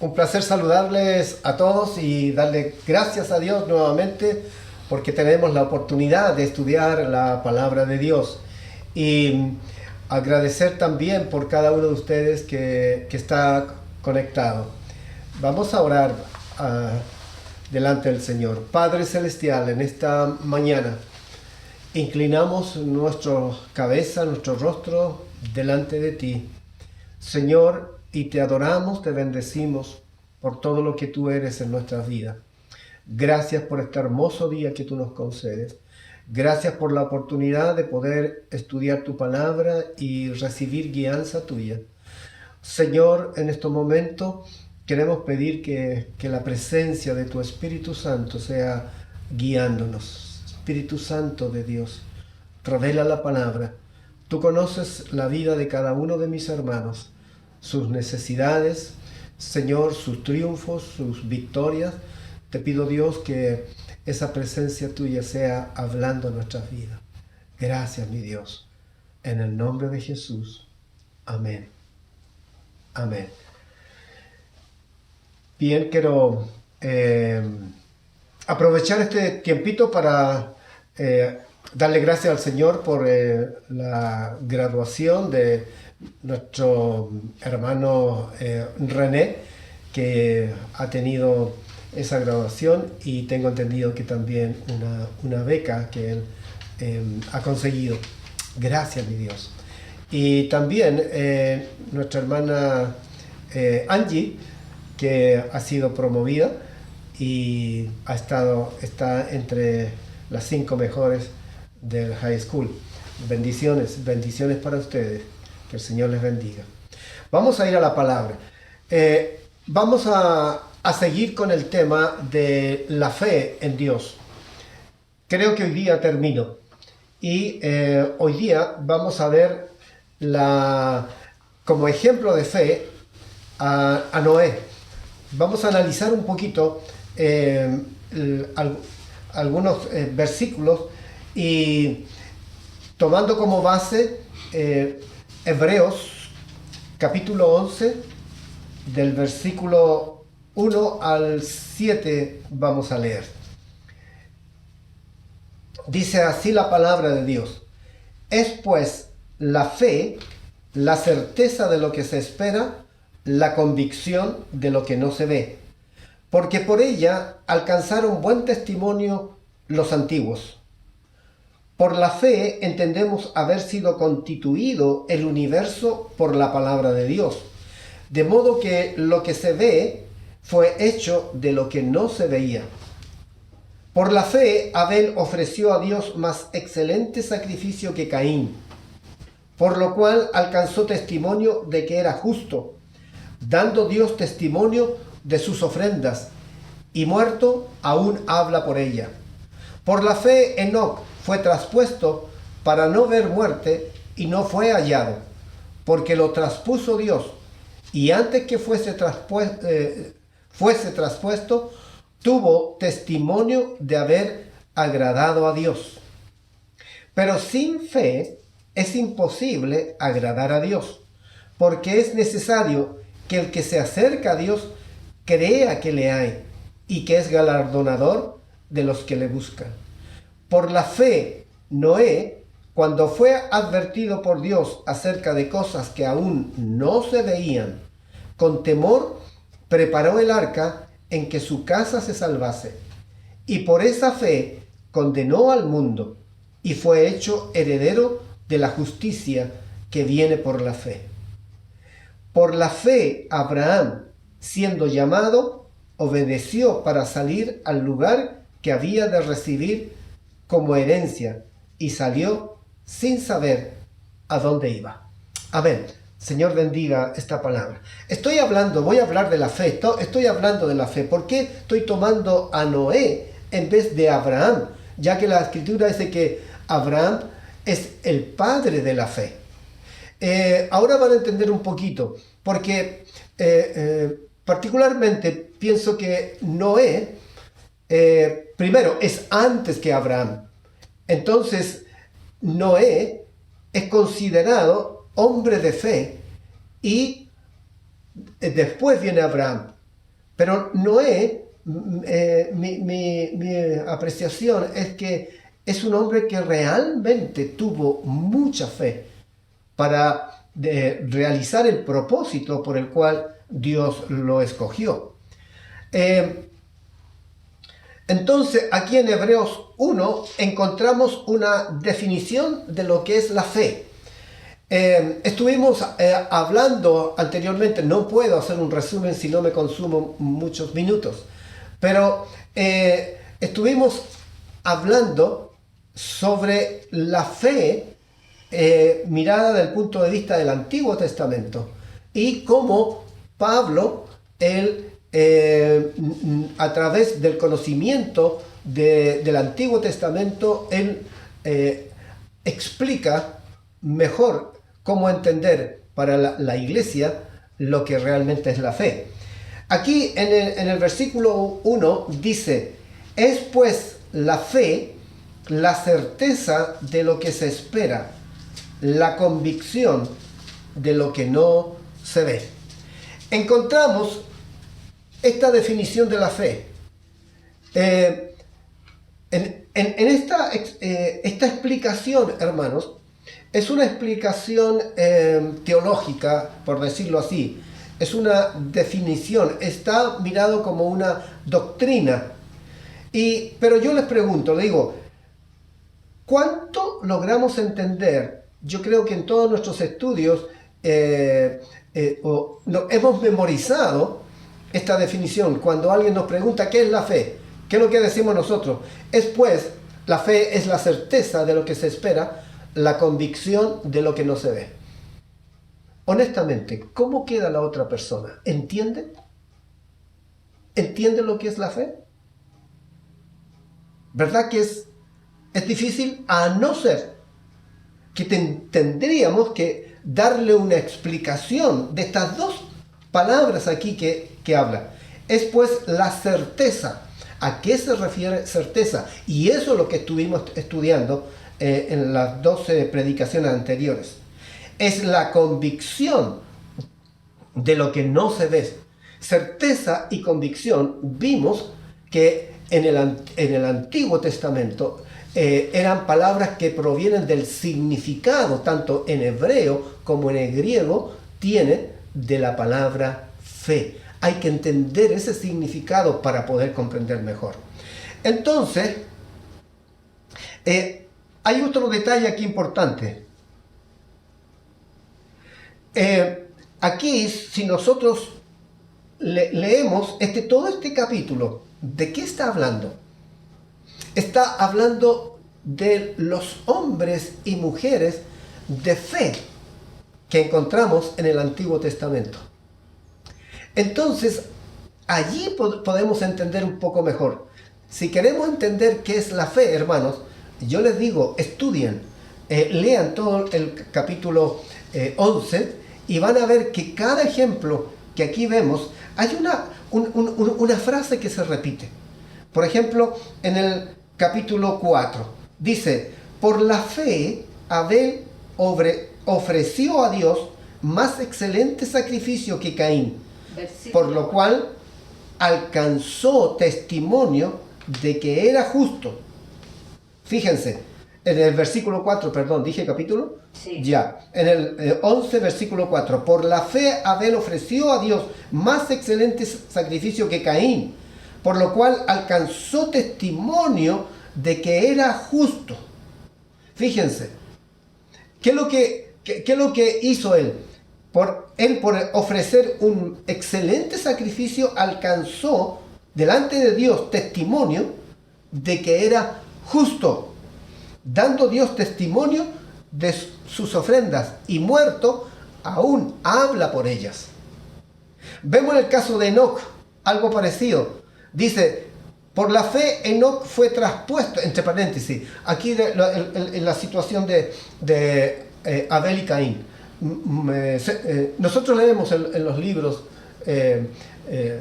Un placer saludarles a todos y darle gracias a Dios nuevamente porque tenemos la oportunidad de estudiar la palabra de Dios y agradecer también por cada uno de ustedes que está conectado. Vamos a orar delante del Señor. Padre Celestial, en esta mañana inclinamos nuestra cabeza, nuestro rostro delante de ti, Señor, y te adoramos, te bendecimos por todo lo que tú eres en nuestras vidas. Gracias por este hermoso día que tú nos concedes. Gracias por la oportunidad de poder estudiar tu palabra y recibir guianza tuya. Señor, en estos momentos queremos pedir que la presencia de tu Espíritu Santo sea guiándonos. Espíritu Santo de Dios, revela la palabra. Tú conoces la vida de cada uno de mis hermanos, sus necesidades, Señor, sus triunfos, sus victorias. Te pido, Dios, que esa presencia tuya sea hablando en nuestras vidas. Gracias, mi Dios. En el nombre de Jesús. Amén. Amén. Bien, quiero aprovechar este tiempito para darle gracias al Señor por la graduación de nuestro hermano René, que ha tenido esa graduación, y tengo entendido que también una beca que él ha conseguido. Gracias, mi Dios. Y también nuestra hermana Angie, que ha sido promovida y está entre las 5 mejores del high school. Bendiciones, bendiciones para ustedes. Que el Señor les bendiga. Vamos a ir a la palabra. Vamos a seguir con el tema de la fe en Dios. Creo que hoy día termino. Y hoy día vamos a ver como ejemplo de fe a Noé. Vamos a analizar un poquito algunos versículos y tomando como base Hebreos capítulo 11, del versículo 1 al 7 vamos a leer. Dice así la palabra de Dios: es pues la fe, la certeza de lo que se espera, la convicción de lo que no se ve, porque por ella alcanzaron buen testimonio los antiguos. Por la fe entendemos haber sido constituido el universo por la palabra de Dios, de modo que lo que se ve fue hecho de lo que no se veía. Por la fe Abel ofreció a Dios más excelente sacrificio que Caín, por lo cual alcanzó testimonio de que era justo, dando Dios testimonio de sus ofrendas, y muerto aún habla por ella. Por la fe Enoc fue traspuesto para no ver muerte y no fue hallado, porque lo traspuso Dios, y antes que fuese traspuesto, tuvo testimonio de haber agradado a Dios. Pero sin fe es imposible agradar a Dios, porque es necesario que el que se acerca a Dios crea que le hay y que es galardonador de los que le buscan. Por la fe, Noé, cuando fue advertido por Dios acerca de cosas que aún no se veían, con temor preparó el arca en que su casa se salvase. Y por esa fe condenó al mundo y fue hecho heredero de la justicia que viene por la fe. Por la fe, Abraham, siendo llamado, obedeció para salir al lugar que había de recibir como herencia, y salió sin saber a dónde iba. Amén. Señor, bendiga esta palabra. Voy a hablar de la fe. Estoy hablando de la fe. ¿Por qué estoy tomando a Noé en vez de Abraham? Ya que la Escritura dice que Abraham es el padre de la fe. Ahora van a entender un poquito, porque particularmente pienso que Noé primero es antes que Abraham. Entonces Noé es considerado hombre de fe y después viene Abraham. Pero Noé, mi apreciación es que es un hombre que realmente tuvo mucha fe para realizar el propósito por el cual Dios lo escogió. Entonces, aquí en Hebreos 1 encontramos una definición de lo que es la fe. Estuvimos hablando anteriormente, no puedo hacer un resumen si no me consumo muchos minutos, pero estuvimos hablando sobre la fe mirada desde el punto de vista del Antiguo Testamento y cómo Pablo, él, a través del conocimiento del Antiguo Testamento, él explica mejor cómo entender para la iglesia lo que realmente es la fe. Aquí en el versículo 1 dice: es pues la fe la certeza de lo que se espera, la convicción de lo que no se ve. Encontramos esta definición de la fe. Esta explicación, hermanos, es una explicación teológica, por decirlo así. Es una definición, está mirado como una doctrina. Pero yo les pregunto, le digo, ¿cuánto logramos entender? Yo creo que en todos nuestros estudios hemos memorizado esta definición. Cuando alguien nos pregunta ¿qué es la fe? ¿Qué es lo que decimos nosotros? Es pues, la fe es la certeza de lo que se espera, la convicción de lo que no se ve. Honestamente, ¿cómo queda la otra persona? ¿Entiende? ¿Entiende lo que es la fe? ¿Verdad que es difícil? A no ser que tendríamos que darle una explicación de estas dos palabras aquí que habla. Es pues la certeza. ¿A qué se refiere certeza? Y eso es lo que estuvimos estudiando en las 12 predicaciones anteriores. Es la convicción de lo que no se ve. Certeza y convicción, vimos que en el Antiguo Testamento eran palabras que provienen del significado, tanto en hebreo como en griego, tiene de la palabra fe. Hay que entender ese significado para poder comprender mejor. Entonces, hay otro detalle aquí importante. Aquí, si nosotros leemos todo este capítulo, ¿de qué está hablando? Está hablando de los hombres y mujeres de fe que encontramos en el Antiguo Testamento. Entonces, allí podemos entender un poco mejor. Si queremos entender qué es la fe, hermanos, yo les digo, estudien, lean todo el capítulo 11 y van a ver que cada ejemplo que aquí vemos, hay una frase que se repite. Por ejemplo, en el capítulo 4, dice: por la fe, Abel ofreció a Dios más excelente sacrificio que Caín, por lo cual alcanzó testimonio de que era justo. Fíjense, en el versículo 4, perdón, ¿dije capítulo? Sí. Ya, en el 11, versículo 4, por la fe Abel ofreció a Dios más excelente sacrificio que Caín, por lo cual alcanzó testimonio de que era justo. Fíjense, ¿qué es lo que hizo él? Por ofrecer un excelente sacrificio, alcanzó delante de Dios testimonio de que era justo, dando Dios testimonio de sus ofrendas, y muerto aún habla por ellas. Vemos en el caso de Enoc algo parecido. Dice: por la fe Enoc fue traspuesto, entre paréntesis, aquí en la situación de Abel y Caín. Nosotros leemos en los libros de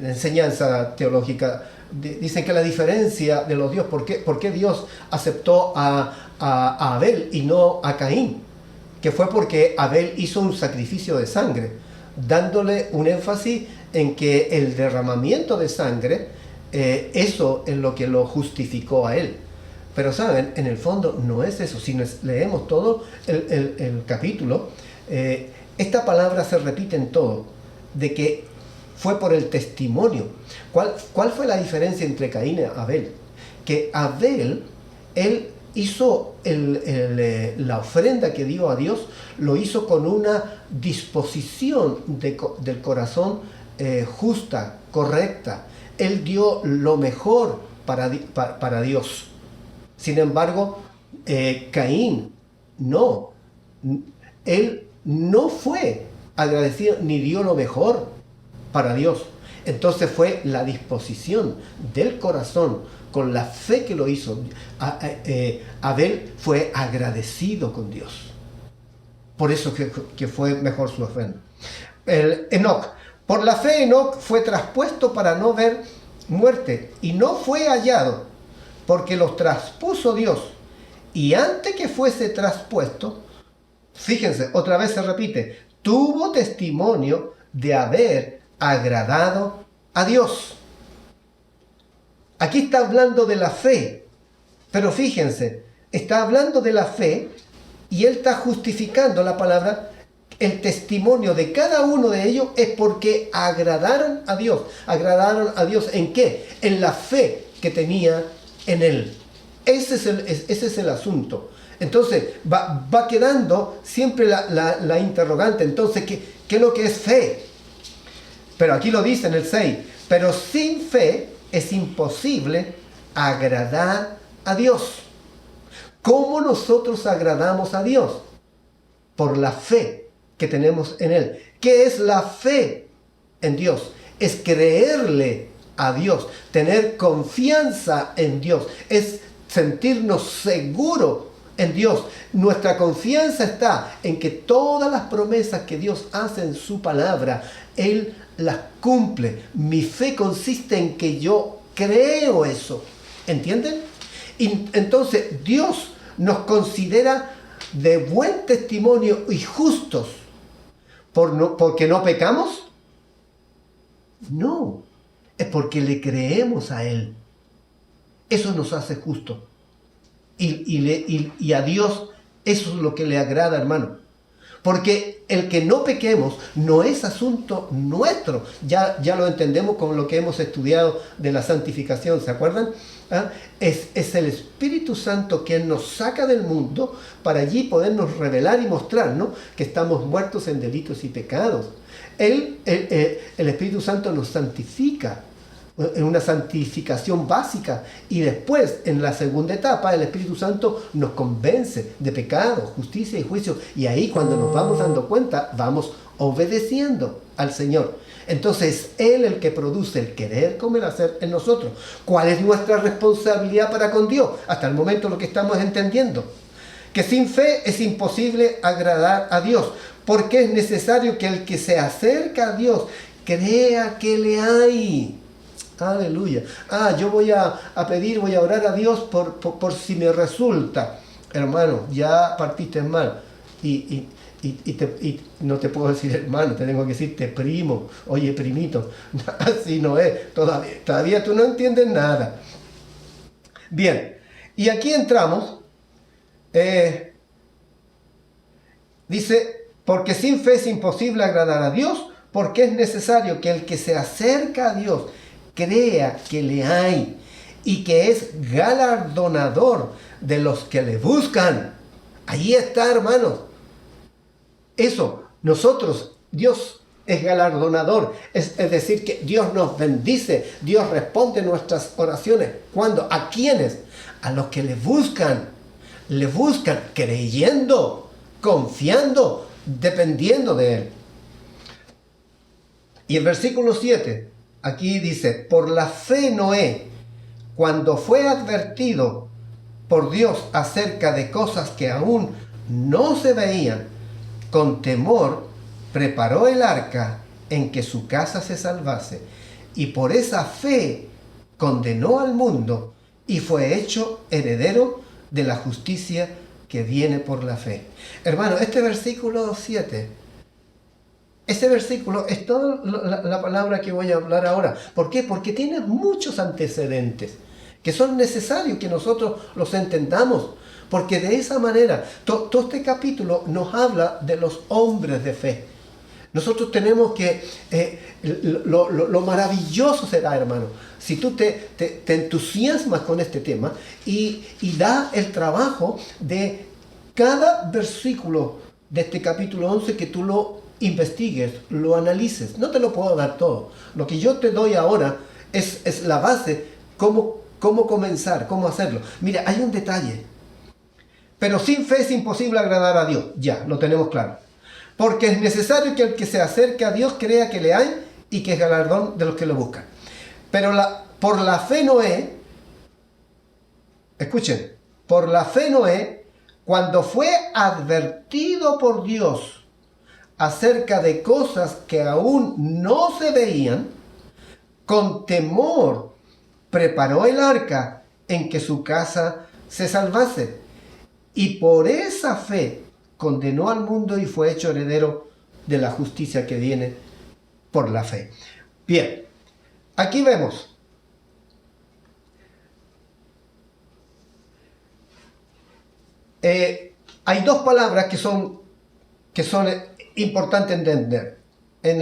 enseñanza teológica, dicen que la diferencia de los dioses, ¿por qué Dios aceptó a Abel y no a Caín? Que fue porque Abel hizo un sacrificio de sangre, dándole un énfasis en que el derramamiento de sangre, eso es lo que lo justificó a él. Pero saben, en el fondo no es eso. Si leemos todo el capítulo, esta palabra se repite en todo, de que fue por el testimonio. ¿Cuál fue la diferencia entre Caín y Abel? Que Abel, él hizo la ofrenda que dio a Dios, lo hizo con una disposición del corazón justa, correcta. Él dio lo mejor para Dios. Sin embargo, Caín no. Él no fue agradecido ni dio lo mejor para Dios. Entonces fue la disposición del corazón, con la fe que lo hizo. Abel fue agradecido con Dios. Por eso que fue mejor su ofrenda. Enoc. Por la fe Enoc fue traspuesto para no ver muerte, y no fue hallado, porque los traspuso Dios. Y antes que fuese traspuesto, fíjense, otra vez se repite, tuvo testimonio de haber agradado a Dios. Aquí está hablando de la fe, pero fíjense, está hablando de la fe y él está justificando la palabra. El testimonio de cada uno de ellos es porque agradaron a Dios. ¿Agradaron a Dios en qué? En la fe que tenía en él. Ese es el asunto. Entonces va quedando siempre la interrogante. Entonces, ¿qué es lo que es fe? Pero aquí lo dice en el 6. Pero sin fe es imposible agradar a Dios. ¿Cómo nosotros agradamos a Dios? Por la fe que tenemos en Él. ¿Qué es la fe en Dios? Es creerle a Dios, tener confianza en Dios, es sentirnos seguros en Dios. Nuestra confianza está en que todas las promesas que Dios hace en su palabra, Él las cumple. Mi fe consiste en que yo creo eso. ¿Entienden? Y entonces Dios nos considera de buen testimonio y justos porque no pecamos. No, es porque le creemos a Él. Eso nos hace justos. Y a Dios eso es lo que le agrada, hermano. Porque el que no pequemos no es asunto nuestro. Ya lo entendemos con lo que hemos estudiado de la santificación, ¿se acuerdan? ¿Ah? Es el Espíritu Santo quien nos saca del mundo para allí podernos revelar y mostrarnos que estamos muertos en delitos y pecados. El Espíritu Santo nos santifica en una santificación básica, y después en la segunda etapa el Espíritu Santo nos convence de pecado, justicia y juicio, y ahí cuando nos vamos dando cuenta vamos obedeciendo al Señor. Entonces Él el que produce el querer como el hacer en nosotros. ¿Cuál es nuestra responsabilidad para con Dios? Hasta el momento lo que estamos entendiendo, que sin fe es imposible agradar a Dios, porque es necesario que el que se acerca a Dios crea que le hay. Aleluya. Yo voy a pedir, voy a orar a Dios por si me resulta. Hermano, ya partiste mal. Y no te puedo decir hermano, te tengo que decirte primo. Oye, primito. Así no es. Todavía tú no entiendes nada. Bien. Y aquí entramos. Dice, porque sin fe es imposible agradar a Dios, porque es necesario que el que se acerca a Dios crea que le hay y que es galardonador de los que le buscan. Ahí está, hermanos. Eso, nosotros, Dios es galardonador. Es decir, que Dios nos bendice, Dios responde nuestras oraciones. ¿Cuándo? ¿A quiénes? A los que le buscan creyendo, confiando, dependiendo de Él. Y el versículo 7, aquí dice, por la fe Noé, cuando fue advertido por Dios acerca de cosas que aún no se veían, con temor preparó el arca en que su casa se salvase, y por esa fe condenó al mundo y fue hecho heredero de la justicia que viene por la fe. Hermano, este versículo 7 Ese versículo es toda la palabra que voy a hablar ahora. ¿Por qué? Porque tiene muchos antecedentes que son necesarios que nosotros los entendamos. Porque de esa manera, todo este capítulo nos habla de los hombres de fe. Nosotros tenemos que, lo maravilloso será, hermano, si tú te entusiasmas con este tema y da el trabajo de cada versículo de este capítulo 11 que tú lo investigues, lo analices. No te lo puedo dar todo. Lo que yo te doy ahora es la base, cómo comenzar, cómo hacerlo. Mira, hay un detalle. Pero sin fe es imposible agradar a Dios. Ya, lo tenemos claro. Porque es necesario que el que se acerque a Dios crea que le hay y que es galardón de los que lo buscan. Pero por la fe Noé, escuchen, por la fe Noé, cuando fue advertido por Dios acerca de cosas que aún no se veían, con temor preparó el arca en que su casa se salvase. Y por esa fe condenó al mundo y fue hecho heredero de la justicia que viene por la fe. Bien, aquí vemos. Hay dos palabras que son importantes entender. En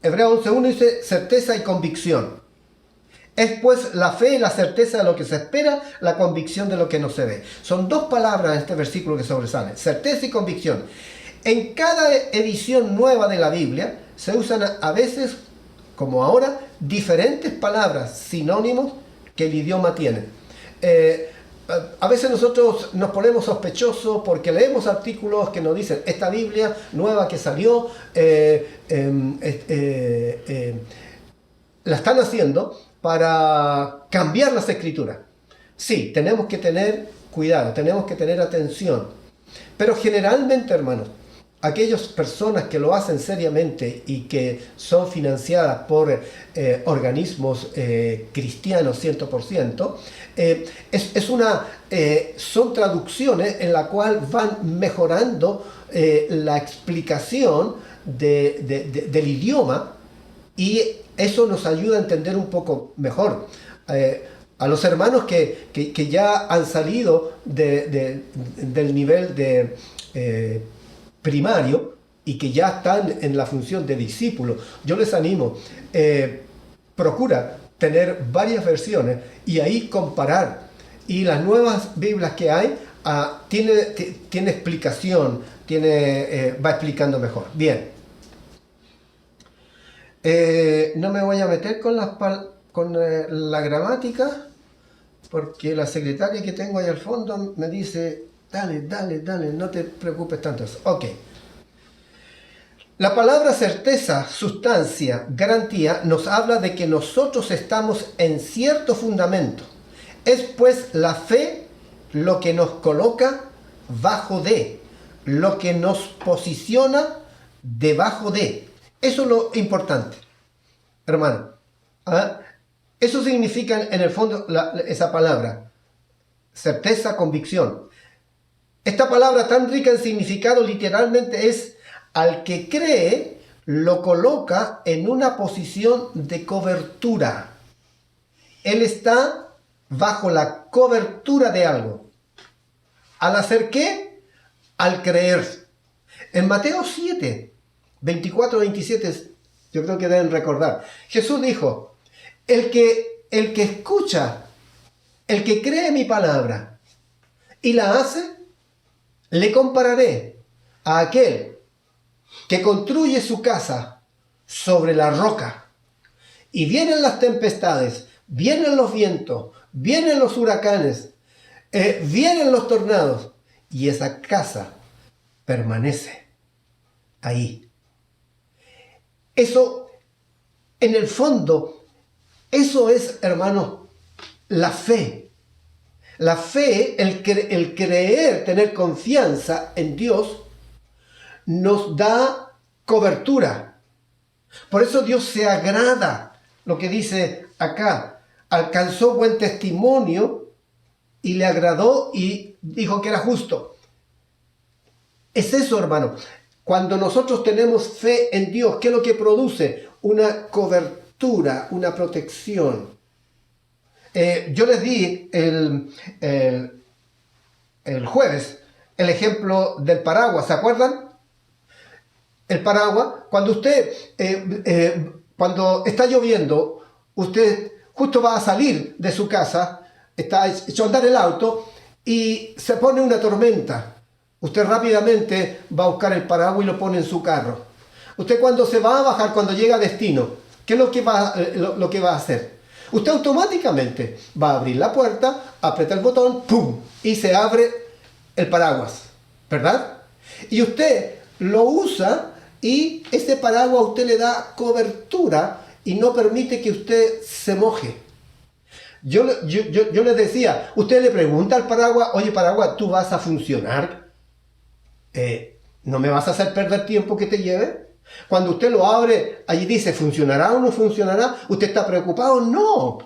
Hebreos 11:1 dice certeza y convicción. Es pues la fe y la certeza de lo que se espera, la convicción de lo que no se ve. Son dos palabras en este versículo que sobresalen, certeza y convicción. En cada edición nueva de la Biblia se usan a veces, como ahora, diferentes palabras, sinónimos que el idioma tiene. A veces nosotros nos ponemos sospechosos porque leemos artículos que nos dicen esta Biblia nueva que salió la están haciendo para cambiar las escrituras. Sí, tenemos que tener cuidado, tenemos que tener atención. Pero generalmente, hermanos, aquellas personas que lo hacen seriamente y que son financiadas por organismos cristianos 100%, son traducciones en la cual van mejorando la explicación del idioma, y eso nos ayuda a entender un poco mejor. A los hermanos que ya han salido del nivel de primario y que ya están en la función de discípulo, yo les animo, procura tener varias versiones y ahí comparar. Y las nuevas Biblias que hay tiene explicación, va explicando mejor. Bien. No me voy a meter con la gramática, porque la secretaria que tengo ahí al fondo me dice, dale, no te preocupes tanto. Ok. La palabra certeza, sustancia, garantía, nos habla de que nosotros estamos en cierto fundamento. Es pues la fe lo que nos coloca bajo de, lo que nos posiciona debajo de. Eso es lo importante, hermano. Eso significa en el fondo esa palabra, certeza, convicción. Esta palabra tan rica en significado literalmente es al que cree, lo coloca en una posición de cobertura. Él está bajo la cobertura de algo. ¿Al hacer qué? Al creer. En Mateo 7, 24-27, yo creo que deben recordar. Jesús dijo, el que escucha, el que cree mi palabra y la hace, le compararé a aquel que construye su casa sobre la roca. Y vienen las tempestades, vienen los vientos, vienen los huracanes, vienen los tornados, y esa casa permanece ahí. Eso, en el fondo, eso es, hermano, la fe. La fe, el creer, tener confianza en Dios, nos da cobertura. Por eso Dios se agrada, lo que dice acá, alcanzó buen testimonio y le agradó y dijo que era justo. Es eso, hermano. Cuando nosotros tenemos fe en Dios, ¿qué es lo que produce? Una cobertura, una protección. Yo les di el jueves el ejemplo del paraguas, ¿se acuerdan? El paraguas, cuando cuando está lloviendo, usted justo va a salir de su casa, está hecho a andar el auto y se pone una tormenta. Usted rápidamente va a buscar el paraguas y lo pone en su carro. Usted cuando se va a bajar, cuando llega a destino, ¿qué es lo que va a hacer? Usted automáticamente va a abrir la puerta, aprieta el botón, ¡pum! Y se abre el paraguas, ¿verdad? Y usted lo usa y ese paraguas a usted le da cobertura y no permite que usted se moje. Yo les decía, usted le pregunta al paraguas, oye paraguas, ¿tú vas a funcionar? ¿No me vas a hacer perder tiempo que te lleve? Cuando usted lo abre, allí dice, ¿funcionará o no funcionará? ¿Usted está preocupado? No.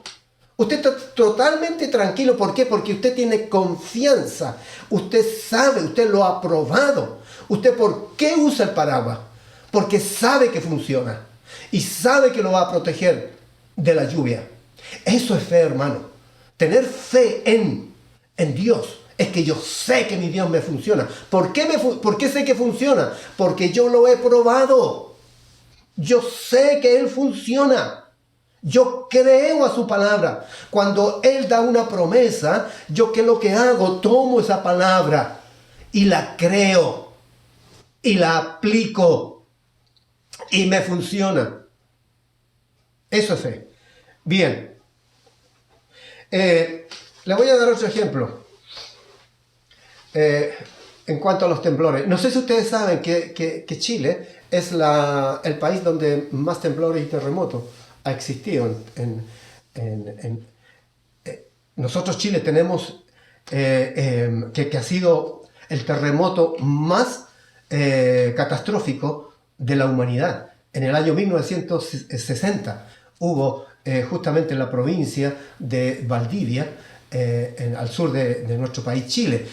Usted está totalmente tranquilo. ¿Por qué? Porque usted tiene confianza. Usted sabe, usted lo ha probado. ¿Usted por qué usa el paraguas? Porque sabe que funciona. Y sabe que lo va a proteger de la lluvia. Eso es fe, hermano. Tener fe en Dios. Es que yo sé que mi Dios me funciona. ¿Por qué sé que funciona? Porque yo lo he probado. Yo sé que Él funciona. Yo creo a su palabra. Cuando Él da una promesa, yo ¿qué es lo que hago? Tomo esa palabra y la creo y la aplico y me funciona. Eso es fe. Bien. Le voy a dar otro ejemplo. En cuanto a los temblores, no sé si ustedes saben que Chile es el país donde más temblores y terremotos ha existido. Nosotros Chile tenemos que ha sido el terremoto más catastrófico de la humanidad. En el año 1960 hubo justamente en la provincia de Valdivia, al sur de nuestro país Chile.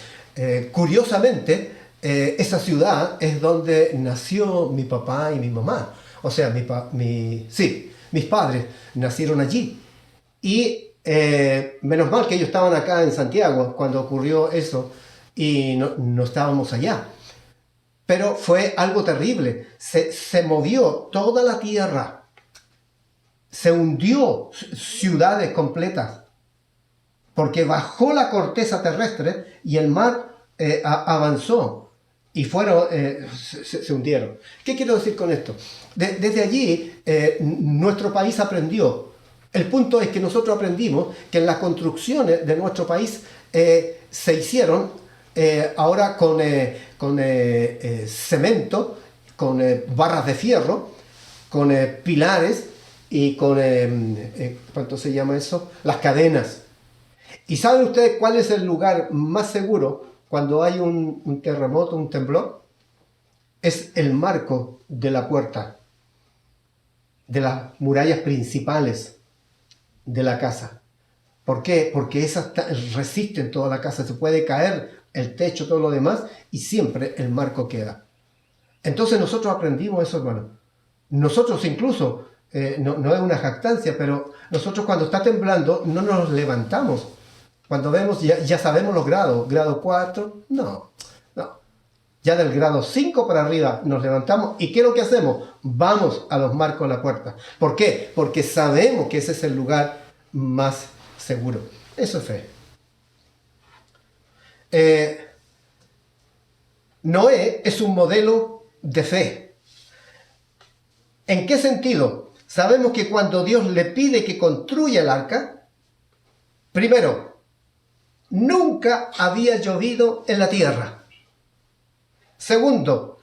Curiosamente, esa ciudad es donde nació mi papá y mi mamá. O sea, mis padres nacieron allí. Y menos mal que ellos estaban acá en Santiago cuando ocurrió eso y no estábamos allá. Pero fue algo terrible. Se movió toda la tierra. Se hundió ciudades completas. Porque bajó la corteza terrestre y el mar avanzó y se hundieron. ¿Qué quiero decir con esto? Desde allí nuestro país aprendió. El punto es que nosotros aprendimos que las construcciones de nuestro país se hicieron ahora con cemento, con barras de fierro, con pilares y con, ¿cuánto se llama eso? Las cadenas. ¿Y saben ustedes cuál es el lugar más seguro cuando hay un terremoto, un temblor? Es el marco de la puerta, de las murallas principales de la casa. ¿Por qué? Porque esas resisten toda la casa, se puede caer el techo, todo lo demás, y siempre el marco queda. Entonces nosotros aprendimos eso, hermano. Nosotros incluso, no es una jactancia, pero nosotros cuando está temblando no nos levantamos. Cuando vemos, ya sabemos los grados. Grado 4, no. Ya del grado 5 para arriba nos levantamos. ¿Y qué es lo que hacemos? Vamos a los marcos de la puerta. ¿Por qué? Porque sabemos que ese es el lugar más seguro. Eso es fe. Noé es un modelo de fe. ¿En qué sentido? Sabemos que cuando Dios le pide que construya el arca, primero, nunca había llovido en la tierra. Segundo,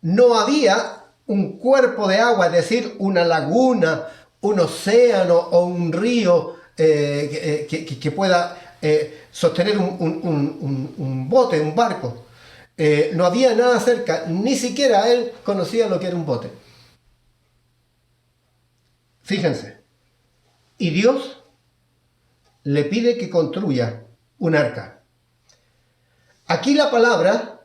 no había un cuerpo de agua, es decir, una laguna, un océano o un río que pueda sostener un bote, un barco. No había nada cerca, ni siquiera él conocía lo que era un bote. Fíjense, y Dios le pide que construya un arca. Aquí la palabra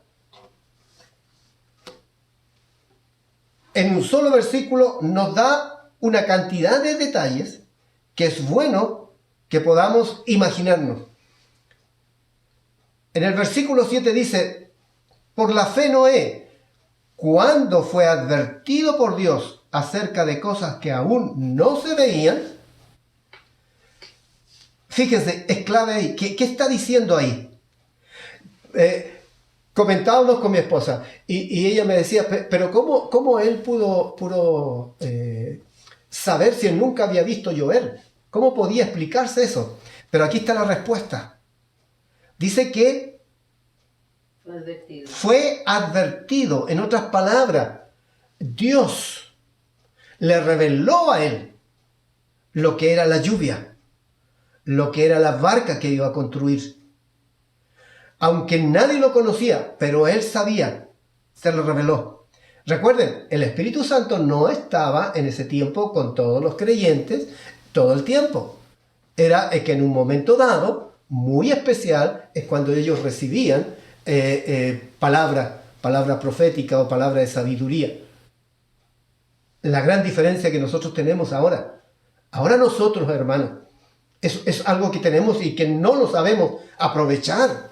en un solo versículo nos da una cantidad de detalles que es bueno que podamos imaginarnos. En el versículo 7 dice, por la fe Noé, cuando fue advertido por Dios acerca de cosas que aún no se veían, fíjense, es clave ahí. ¿Qué está diciendo ahí? Comentábamos con mi esposa y ella me decía, pero ¿cómo él pudo saber si él nunca había visto llover? ¿Cómo podía explicarse eso? Pero aquí está la respuesta. Dice que fue advertido. En otras palabras, Dios le reveló a él lo que era la lluvia, lo que era la barca que iba a construir. Aunque nadie lo conocía, pero él sabía, se lo reveló. Recuerden, el Espíritu Santo no estaba en ese tiempo con todos los creyentes todo el tiempo. Era que en un momento dado, muy especial, es cuando ellos recibían palabra profética o palabra de sabiduría. La gran diferencia que nosotros tenemos ahora nosotros, hermanos, es algo que tenemos y que no lo sabemos aprovechar.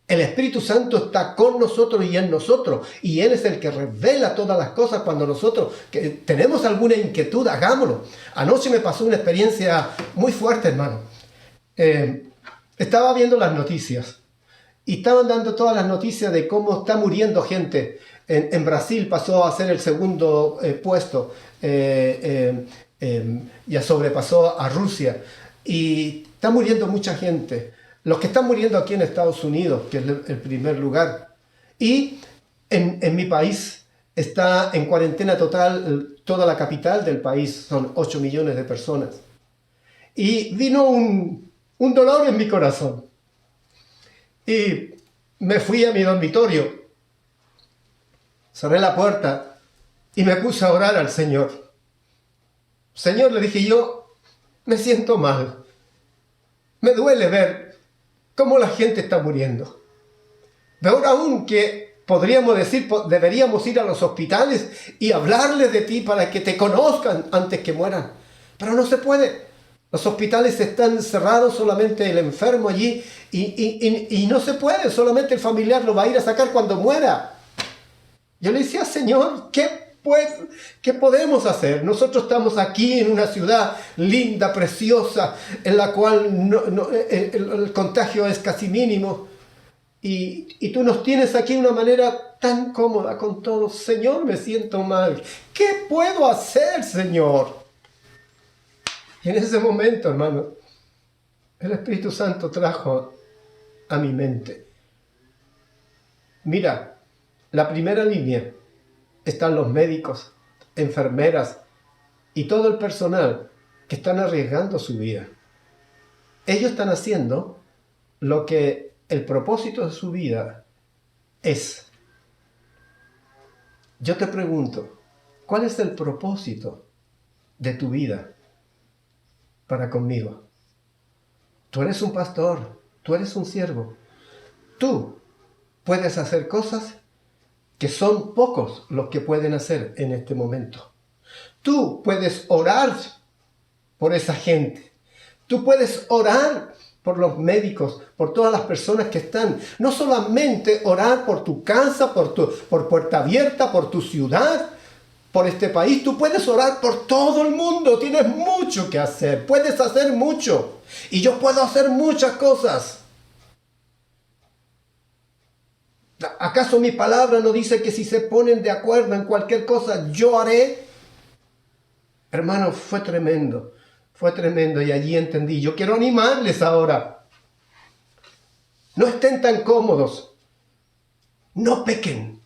El Espíritu Santo está con nosotros y en nosotros, y Él es el que revela todas las cosas. Cuando nosotros que tenemos alguna inquietud, hagámoslo. Anoche me pasó una experiencia muy fuerte, hermano. Estaba viendo las noticias y estaban dando todas las noticias de cómo está muriendo gente. En Brasil pasó a ser el segundo puesto, ya sobrepasó a Rusia, y está muriendo mucha gente. Los que están muriendo aquí en Estados Unidos, que es el primer lugar. Y en mi país está en cuarentena total toda la capital del país, son 8 millones de personas. Y vino un dolor en mi corazón. Y me fui a mi dormitorio, cerré la puerta y me puse a orar al Señor. Señor, le dije yo, me siento mal. Me duele ver cómo la gente está muriendo. Peor aún que podríamos decir, deberíamos ir a los hospitales y hablarles de ti para que te conozcan antes que mueran. Pero no se puede. Los hospitales están cerrados, solamente el enfermo allí, y no se puede, solamente el familiar lo va a ir a sacar cuando muera. Yo le decía, Señor, ¿qué podemos hacer? Nosotros estamos aquí en una ciudad linda, preciosa, en la cual el contagio es casi mínimo. Y tú nos tienes aquí de una manera tan cómoda con todo. Señor, me siento mal. ¿Qué puedo hacer, Señor? Y en ese momento, hermano, el Espíritu Santo trajo a mi mente. Mira, la primera línea están los médicos, enfermeras y todo el personal que están arriesgando su vida. Ellos están haciendo lo que el propósito de su vida es. Yo te pregunto, ¿cuál es el propósito de tu vida para conmigo? Tú eres un pastor, tú eres un siervo. Tú puedes hacer cosas que son pocos los que pueden hacer en este momento. Tú puedes orar por esa gente. Tú puedes orar por los médicos, por todas las personas que están. No solamente orar por tu casa, por Puerta Abierta, por tu ciudad, por este país. Tú puedes orar por todo el mundo. Tienes mucho que hacer. Puedes hacer mucho. Y yo puedo hacer muchas cosas. ¿Acaso mi palabra no dice que si se ponen de acuerdo en cualquier cosa, yo haré? Hermano, fue tremendo y allí entendí. Yo quiero animarles ahora. No estén tan cómodos. No pequen.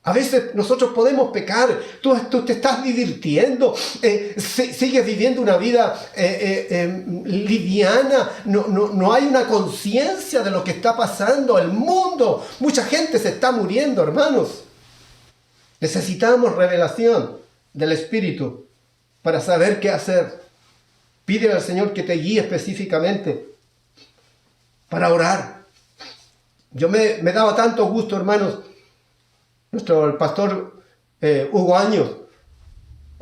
A veces nosotros podemos pecar. Tú te estás divirtiendo. Sigues viviendo una vida liviana. No hay una conciencia de lo que está pasando. El mundo. Mucha gente se está muriendo, hermanos. Necesitamos revelación del Espíritu para saber qué hacer. Pídele al Señor que te guíe específicamente para orar. Yo me daba tanto gusto, hermanos. El pastor Hugo Años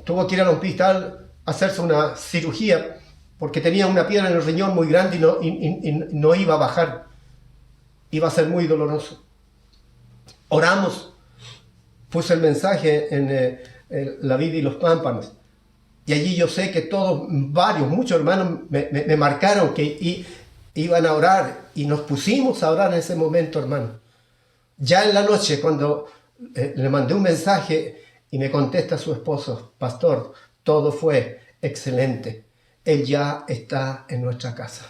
tuvo que ir al hospital a hacerse una cirugía porque tenía una piedra en el riñón muy grande y no iba a bajar. Iba a ser muy doloroso. Oramos. Puse el mensaje en La Vid y los Pámpanos. Y allí yo sé que muchos hermanos me marcaron que iban a orar. Y nos pusimos a orar en ese momento, hermano. Ya en la noche, cuando le mandé un mensaje y me contesta su esposo: pastor, todo fue excelente. Él ya está en nuestra casa.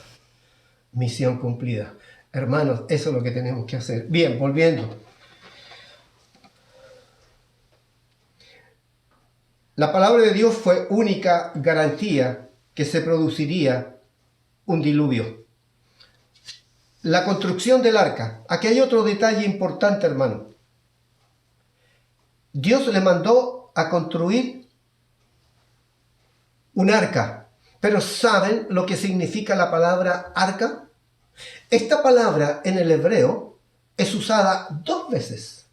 Misión cumplida. Hermanos, eso es lo que tenemos que hacer. Bien, volviendo. La palabra de Dios fue única garantía que se produciría un diluvio. La construcción del arca. Aquí hay otro detalle importante, hermano. Dios le mandó a construir un arca. Pero ¿saben lo que significa la palabra arca? Esta palabra en el hebreo es usada 2 veces.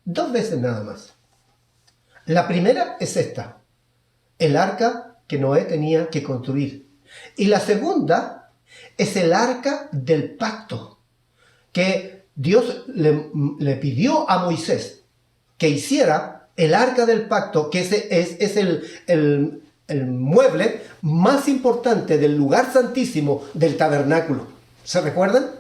2 veces nada más. La primera es esta: el arca que Noé tenía que construir. Y la segunda es el arca del pacto, que Dios le pidió a Moisés que hiciera el arca del pacto, que es el mueble más importante del lugar santísimo del tabernáculo. ¿Se recuerdan?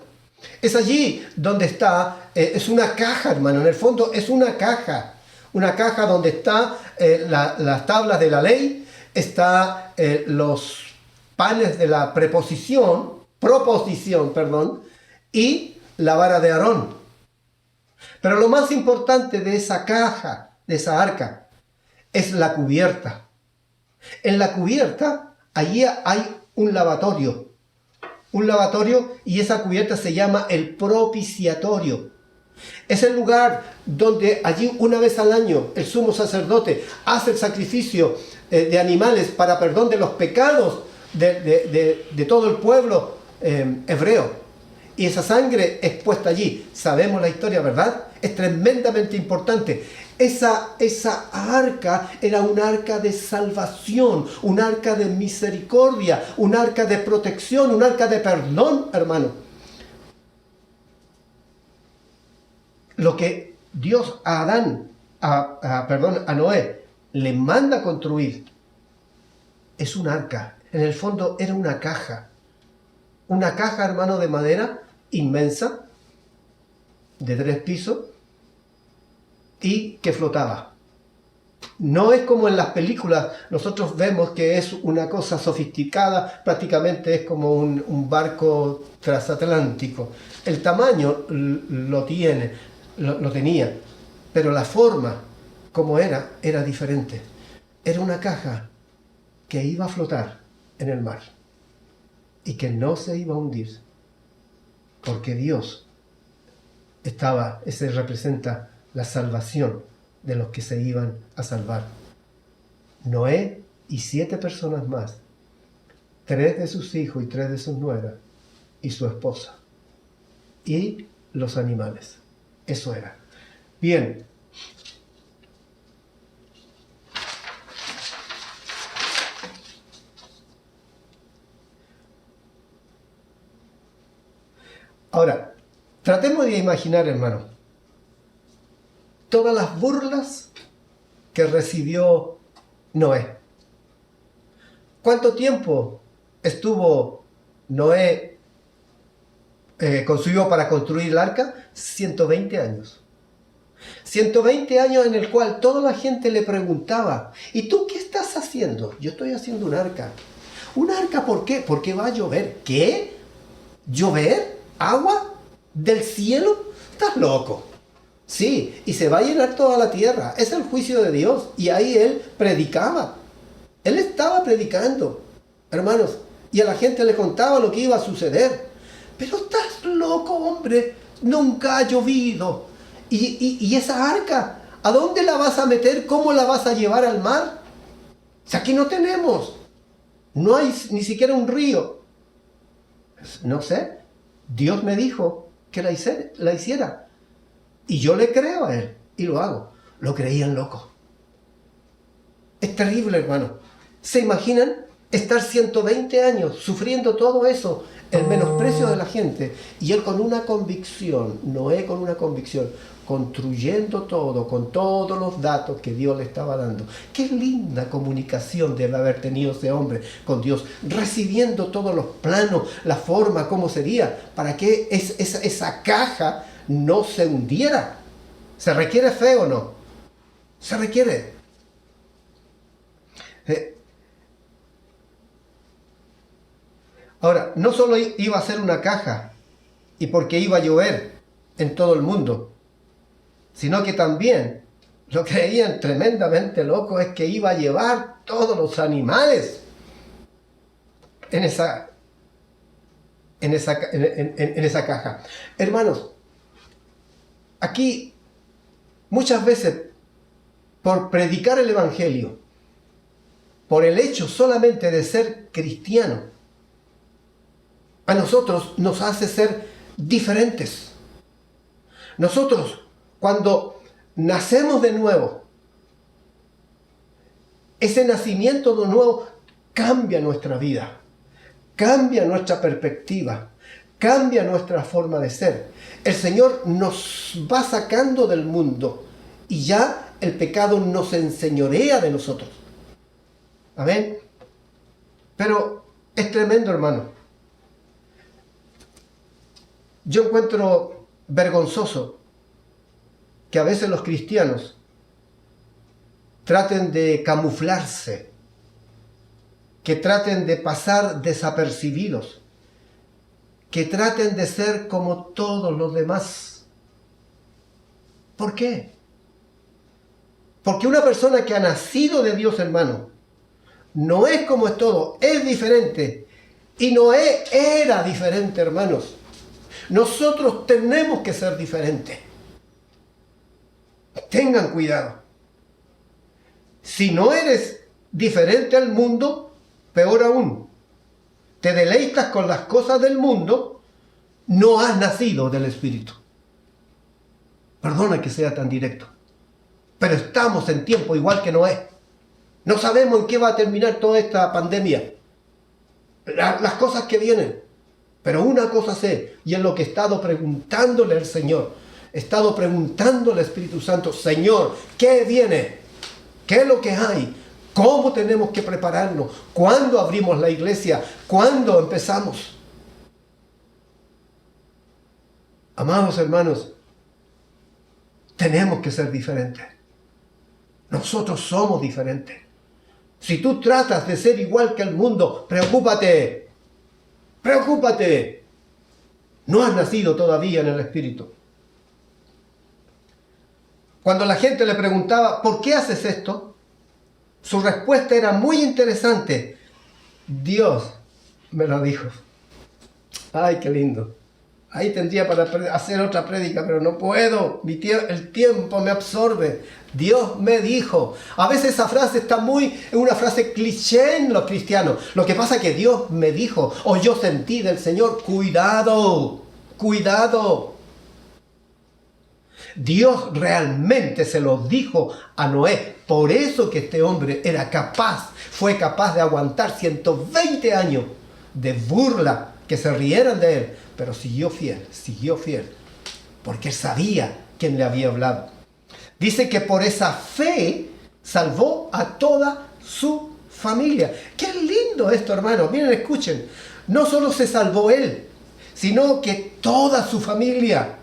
Es allí donde está, es una caja, hermano, en el fondo es una caja donde están las tablas de la ley, está los panes de la proposición, y la vara de Aarón. Pero lo más importante de esa caja, de esa arca, es la cubierta. En la cubierta, allí hay un lavatorio, y esa cubierta se llama el propiciatorio. Es el lugar donde allí una vez al año el sumo sacerdote hace el sacrificio de animales para perdón de los pecados de todo el pueblo hebreo. Y esa sangre es puesta allí. Sabemos la historia, ¿verdad? Es tremendamente importante. Esa arca era un arca de salvación, un arca de misericordia, un arca de protección, un arca de perdón, hermano. Lo que Dios a Noé le manda construir es un arca. En el fondo era una caja, hermano, de madera inmensa, de 3 pisos, y que flotaba. No es como en las películas, nosotros vemos que es una cosa sofisticada, prácticamente es como un barco transatlántico. El tamaño lo tenía, pero la forma como era diferente. Era una caja que iba a flotar en el mar y que no se iba a hundir, porque Dios ese representa la salvación de los que se iban a salvar. Noé y 7 personas más, 3 de sus hijos y 3 de sus nueras, y su esposa, y los animales. Eso era. Bien. Ahora, tratemos de imaginar, hermano, todas las burlas que recibió Noé. ¿Cuánto tiempo estuvo Noé con su hijo para construir el arca? 120 años. 120 años en el cual toda la gente le preguntaba: ¿y tú qué estás haciendo? Yo estoy haciendo un arca. ¿Un arca por qué? Porque va a llover. ¿Qué? ¿Llover? ¿Agua? ¿Del cielo? ¿Estás loco? Sí, y se va a llenar toda la tierra. Es el juicio de Dios. Y ahí él predicaba. Él estaba predicando, hermanos, y a la gente le contaba lo que iba a suceder. Pero estás loco, hombre. Nunca ha llovido. Y esa arca, ¿a dónde la vas a meter? ¿Cómo la vas a llevar al mar? Si aquí no tenemos. No hay ni siquiera un río. No sé. Dios me dijo que la hiciera. Y yo le creo a él. Y lo hago. Lo creían loco. Es terrible, hermano. ¿Se imaginan estar 120 años sufriendo todo eso, el menosprecio de la gente, y él con una convicción, Noé con una convicción, construyendo todo, con todos los datos que Dios le estaba dando? Qué linda comunicación debe haber tenido ese hombre con Dios, recibiendo todos los planos, la forma, cómo sería, para que esa caja no se hundiera. ¿Se requiere fe o no? Se requiere. Ahora, no solo iba a ser una caja y porque iba a llover en todo el mundo, sino que también lo creían tremendamente loco es que iba a llevar todos los animales en esa caja. Hermanos, aquí muchas veces por predicar el Evangelio, por el hecho solamente de ser cristiano, a nosotros nos hace ser diferentes. Nosotros, cuando nacemos de nuevo, ese nacimiento de nuevo cambia nuestra vida, cambia nuestra perspectiva, cambia nuestra forma de ser. El Señor nos va sacando del mundo y ya el pecado nos enseñorea de nosotros. Amén. Pero es tremendo, hermano. Yo encuentro vergonzoso que a veces los cristianos traten de camuflarse, que traten de pasar desapercibidos, que traten de ser como todos los demás. ¿Por qué? Porque una persona que ha nacido de Dios, hermano, no es como es todo, es diferente. Y Noé era diferente, hermanos. Nosotros tenemos que ser diferentes. Tengan cuidado. Si no eres diferente al mundo, peor aún, te deleitas con las cosas del mundo, no has nacido del Espíritu. Perdona que sea tan directo, pero estamos en tiempo igual que Noé. No sabemos en qué va a terminar toda esta pandemia, las cosas que vienen. Pero una cosa sé, y es lo que he estado preguntándole al Señor, he estado preguntándole al Espíritu Santo: Señor, ¿qué viene? ¿Qué es lo que hay? ¿Cómo tenemos que prepararnos? ¿Cuándo abrimos la iglesia? ¿Cuándo empezamos? Amados hermanos, tenemos que ser diferentes. Nosotros somos diferentes. Si tú tratas de ser igual que el mundo, preocúpate. Preocúpate. No has nacido todavía en el Espíritu. Cuando la gente le preguntaba: ¿por qué haces esto?, su respuesta era muy interesante. Dios me lo dijo. Ay, qué lindo. Ahí tendría para hacer otra prédica, pero no puedo. El tiempo me absorbe. Dios me dijo. A veces esa frase está es una frase cliché en los cristianos. Lo que pasa es que Dios me dijo, o yo sentí del Señor. Cuidado, cuidado. Dios realmente se lo dijo a Noé. Por eso que este hombre fue capaz de aguantar 120 años de burla, que se rieran de él, pero siguió fiel, porque él sabía quién le había hablado. Dice que por esa fe salvó a toda su familia. ¡Qué lindo esto, hermano! Miren, escuchen. No solo se salvó él, sino que toda su familia.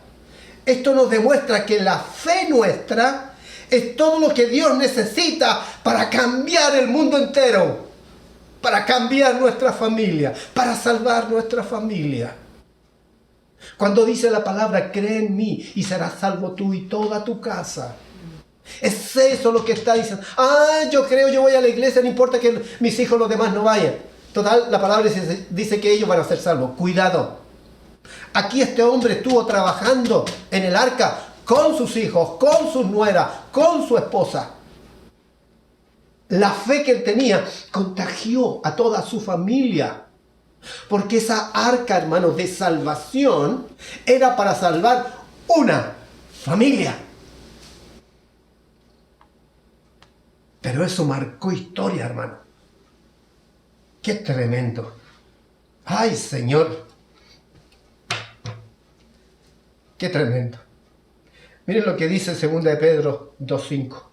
Esto nos demuestra que la fe nuestra es todo lo que Dios necesita para cambiar el mundo entero, para cambiar nuestra familia, para salvar nuestra familia. Cuando dice la palabra: cree en mí y serás salvo tú y toda tu casa. Es eso lo que está diciendo. Yo creo, yo voy a la iglesia, no importa que mis hijos, los demás, no vayan. Total, la palabra dice que ellos van a ser salvos. Cuidado. Aquí este hombre estuvo trabajando en el arca con sus hijos, con sus nueras, con su esposa. La fe que él tenía contagió a toda su familia. Porque esa arca, hermanos, de salvación era para salvar una familia. Pero eso marcó historia, hermano. ¡Qué tremendo! ¡Ay, Señor! ¡Qué tremendo! Miren lo que dice 2 de Pedro 2:5.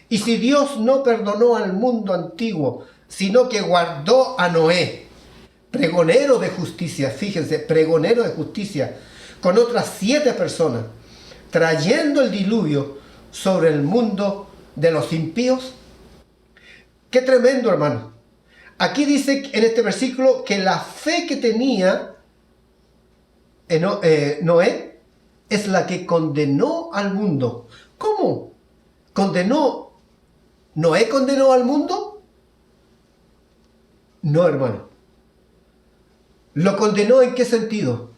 Y si Dios no perdonó al mundo antiguo, sino que guardó a Noé, pregonero de justicia, fíjense, pregonero de justicia, con otras 7 personas, trayendo el diluvio sobre el mundo de los impíos. ¡Qué tremendo, hermano! Aquí dice en este versículo que la fe que tenía Noé es la que condenó al mundo. ¿Cómo? ¿Condenó? ¿Noé condenó al mundo? No, hermano. ¿Lo condenó en qué sentido?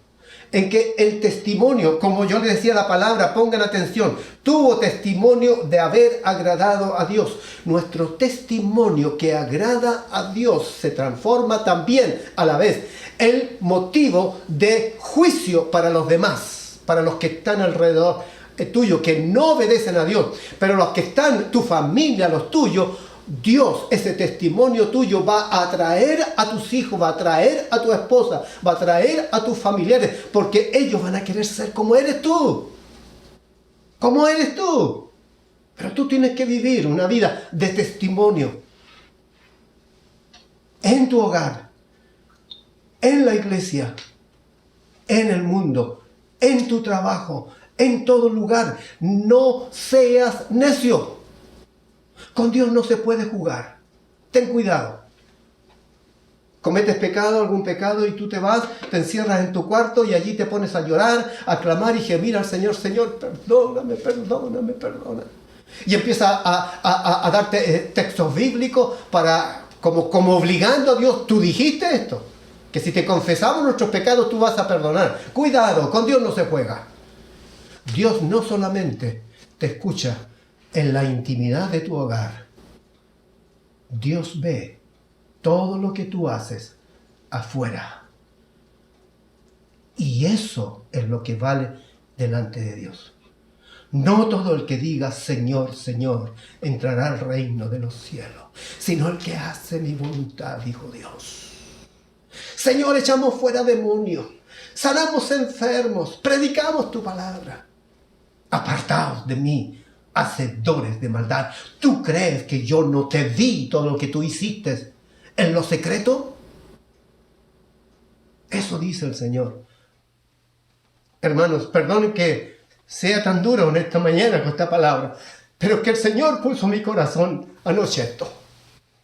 En que el testimonio, como yo les decía la palabra, pongan atención, tuvo testimonio de haber agradado a Dios. Nuestro testimonio que agrada a Dios se transforma también a la vez el motivo de juicio para los demás, para los que están alrededor tuyo, que no obedecen a Dios, pero los que están, tu familia, los tuyos, Dios, ese testimonio tuyo va a atraer a tus hijos, va a atraer a tu esposa, va a atraer a tus familiares, porque ellos van a querer ser como eres tú. Como eres tú. Pero tú tienes que vivir una vida de testimonio. En tu hogar, en la iglesia, en el mundo, en tu trabajo, en todo lugar. No seas necio. Con Dios no se puede jugar. Ten cuidado. Cometes algún pecado, y tú te vas, te encierras en tu cuarto y allí te pones a llorar, a clamar y gemir al Señor: Señor, perdóname, perdóname, perdóname. Y empieza a darte textos bíblicos como obligando a Dios. Tú dijiste esto, que si te confesamos nuestros pecados tú vas a perdonar. Cuidado, con Dios no se juega. Dios no solamente te escucha en la intimidad de tu hogar. Dios ve todo lo que tú haces afuera. Y eso es lo que vale delante de Dios. No todo el que diga Señor, Señor entrará al reino de los cielos, sino el que hace mi voluntad, dijo Dios. Señor, echamos fuera demonios, sanamos enfermos, predicamos tu palabra. Apartaos de mí, hacedores de maldad. ¿Tú crees que yo no te vi todo lo que tú hiciste en lo secreto? Eso dice el Señor. Hermanos, perdonen que sea tan duro en esta mañana con esta palabra, pero que el Señor puso en mi corazón anoche esto.